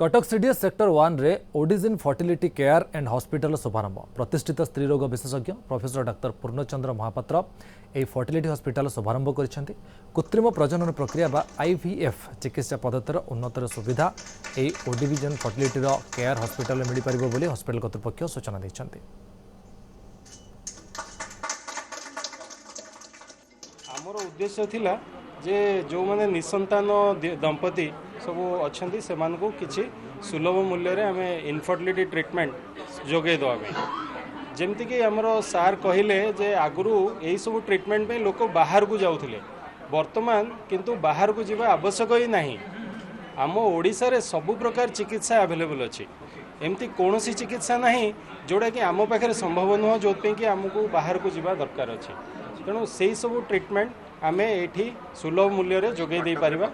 Cuttack CDS sector 1 रे ओडिजिन fertility care and hospital शुभारंभ प्रतिष्ठित स्त्री रोग विशेषज्ञ प्रोफेसर डाक्टर पूर्णचंद्र महापात्र यह फर्टिलिटी हॉस्पिटल शुभारंभ कर कृत्रिम प्रजनन प्रक्रिया बा आईवीएफ चिकित्सा पद्धतिर उन्नतर सुविधा यह ओडिविजन फर्टिलिटी केयर हॉस्पिटल में मिल पार हॉस्पिटल कर्तृपक्ष सूचना देते। आमर उद्देश्य थिला जे जो माने निसंतान दंपति सब अच्छा से किसी सुलभ मूल्य रे आमे इनफर्टिलिटी ट्रीटमेंट जोगे देवा जमती कि आमर सार कहले जे आगु यही सब ट्रीटमेंट पे लोक बाहर को जाऊले वर्तमान किंतु बाहर को जीवा आवश्यक ही नहीं। आम ओडिशा रे सबु प्रकार चिकित्सा अवेलेबल अच्छी एमती कौन सी चिकित्सा नहीं जोड़ा कि आम पाखे संभव नुह जो कि आमको बाहर को जीवा दरकार अच्छी तेणु से सब ट्रीटमेंट आमे एठी सुलभ मूल्य रे जोगे दे पारिबा।